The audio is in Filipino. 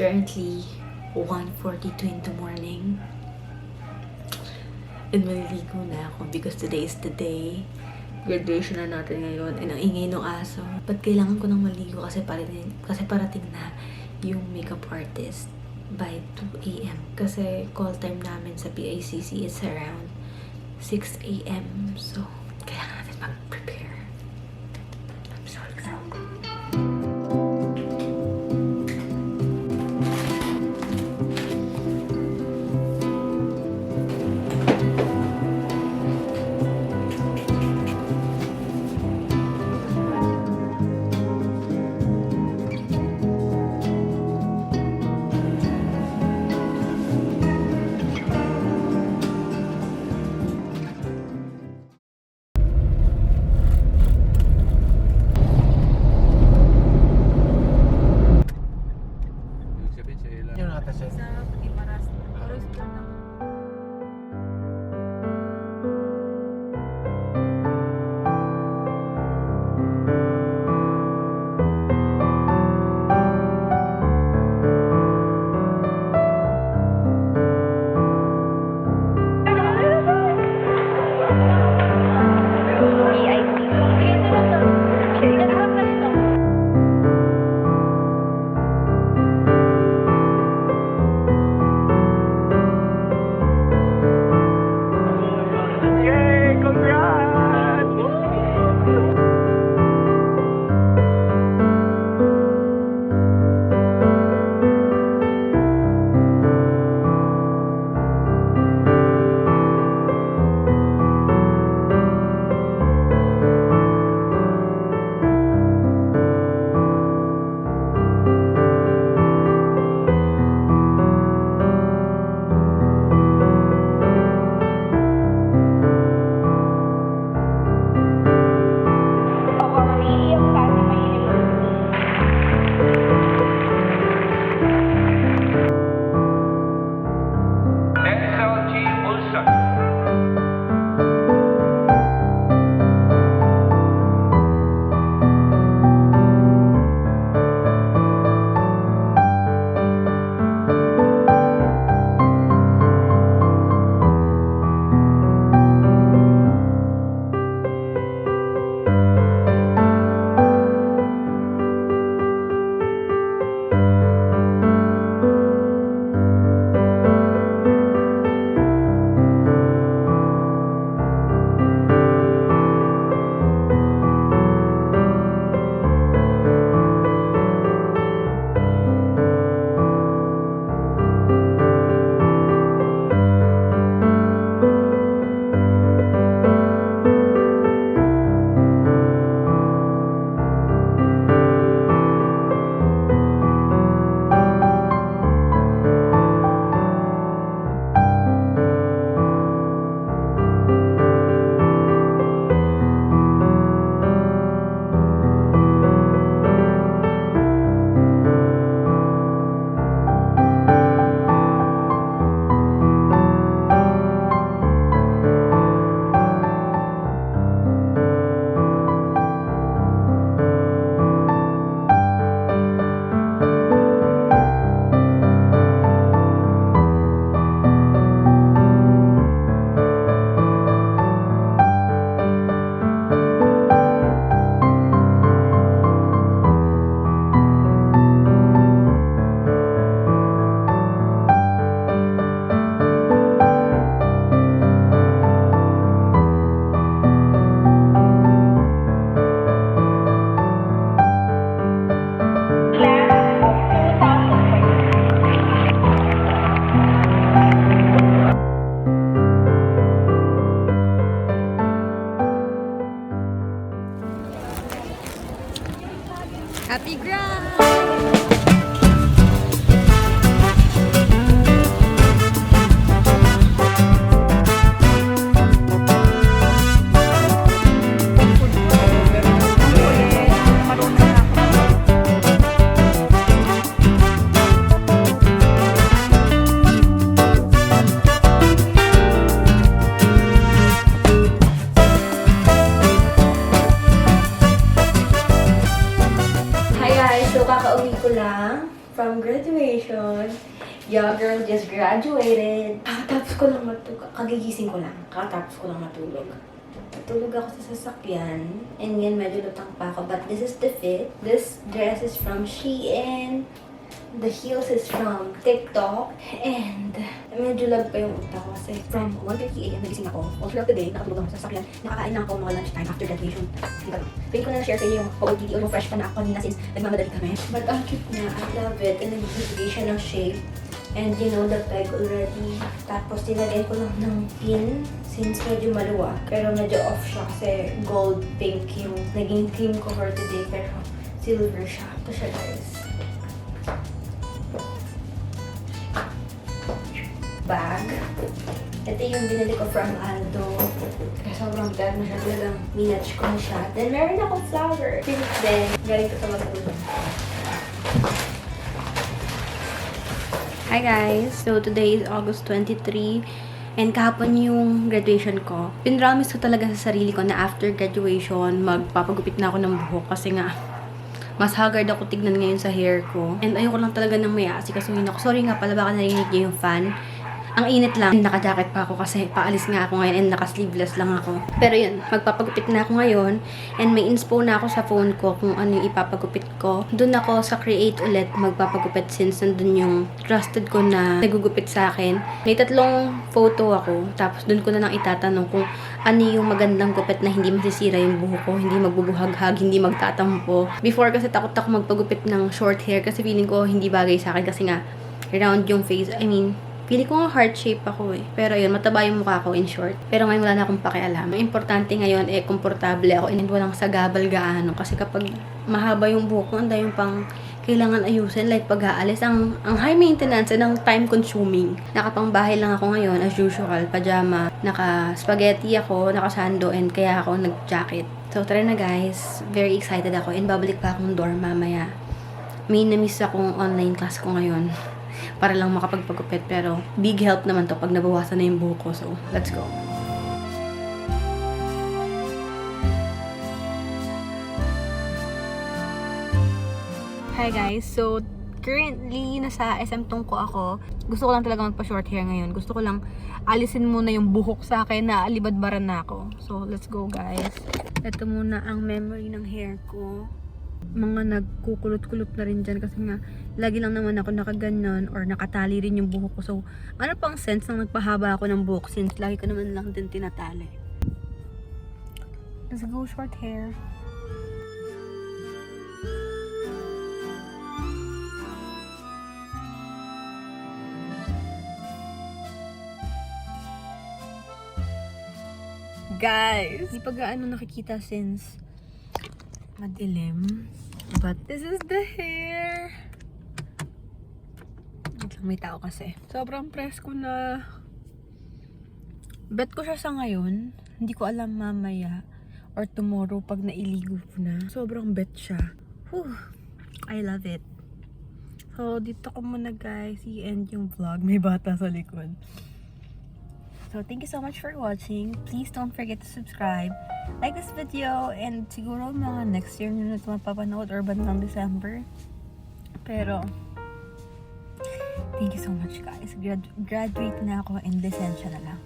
currently 1:42 in the morning. And maliligo na ako because today is the day. Graduation na natin ngayon. And ang ingay ng aso. But kailangan ko nang maligo kasi parating na yung makeup artist by 2 a.m. Kasi call time namin sa PICC is around 6 a.m. So, kailangan natin mag-prepare. I'm so excited. Happy Grand! Hi guys! So kakauwi ko lang. from graduation. Yeah, girl just graduated. Kakatapos ko lang matulog. Kagigising ko lang. Kakatapos ko lang matulog. Natulog ako sa sasakyan. And yan, medyo lutang pa ako. But this is the fit. This dress is from Shein. The heels is from TikTok. And medyo lag pa yung utak ko kasi from 1:30 a.m. nagising ako. All throughout the day, nakatulog ako sa sasakyan. Nakakain lang ako mga lunchtime after graduation. Pwede ko na na-share sa inyo yung OOTD o yung fresh pa na ako kanina since nagmamadali kami. But ang cute niya, I love it. And nagbibigay siya ng shape. And you know the peg already. Tapos tinagay ko lang ng pin since medyo maluwag. Pero medyo off siya kasi gold pink yung naging theme ko for today. Pero silver siya. Ito siya guys. Bag. Ito yung binili ko from Aldo. Kaya sobrang bag na siya. Talagang minatch ko na siya. Then meron akong flower. Then galing ko sa matulog. Hi guys! So today is August 23 and kahapon yung graduation ko. Pinramis ko talaga sa sarili ko na after graduation, magpapagupit na ako ng buhok kasi nga mas haggard ako tignan ngayon sa hair ko. And ayoko lang talaga ng may asikasuhin ako. Sorry nga pala, baka narinig niyo yung fan. Ang init lang. Naka-jacket pa ako kasi paalis nga ako ngayon and naka-sleeveless lang ako. Pero yun, magpapagupit na ako ngayon and may inspo na ako sa phone ko kung ano yung ipapagupit ko. Doon ako sa Create ulit magpapagupit since nandun yung trusted ko na nagugupit sa akin. May 3 photo ako tapos doon ko na lang itatanong kung ano yung magandang gupit na hindi masisira yung buhok ko, hindi magbubuhaghag, hindi magtatampo. Before kasi takot ako magpagupit ng short hair kasi feeling ko hindi bagay sa akin kasi nga round yung face. Pili ko nga heart shape ako eh. Pero yun, mataba yung mukha ko in short. Pero ngayon wala na akong pakialam. Ang importante ngayon eh, komportable ako and walang sagabal gaano. Kasi kapag mahaba yung buhok ko, anday yung pang kailangan ayusin. Like pag-aalis, ang high maintenance and ang time consuming. Nakapangbahay lang ako ngayon as usual. Pajama, naka-spaghetti ako, naka-sando, and kaya ako nag-jacket. So tara na guys. Very excited ako and babalik pa akong dorm mamaya. May na-miss akong online class ko ngayon. Para lang makapagpagupit. Pero big help naman to pag nabawasan na yung buhok ko. So, let's go. Hi guys. So, currently, nasa SM Tungko ako. Gusto ko lang talaga magpa-short hair ngayon. Gusto ko lang alisin muna yung buhok sa akin na alibadbaran na ako. So, let's go guys. Ito muna ang memory ng hair ko. Mga nagkukulot-kulot na rin dyan kasi nga lagi lang naman ako nakaganon or nakatali rin yung buhok ko. So, ano pang sense nang nagpahaba ako ng buhok since lagi ko naman lang din tinatali. Let's go short hair. Guys, di pa gaano nakikita since madilim. But this is the hair. May tao kasi. Sobrang presko na. Bet ko siya sa ngayon. Hindi ko alam mamaya or tomorrow pag nailigo ko na. Sobrang bet siya. Whew. I love it. So, dito ko muna guys. I-end yung vlog. May bata sa likod. So, thank you so much for watching. Please don't forget to subscribe. Like this video. And siguro mga next year nyo na ito mapapanood or bandang December. Pero, thank you so much guys. Graduate na ako and lisensya na lang.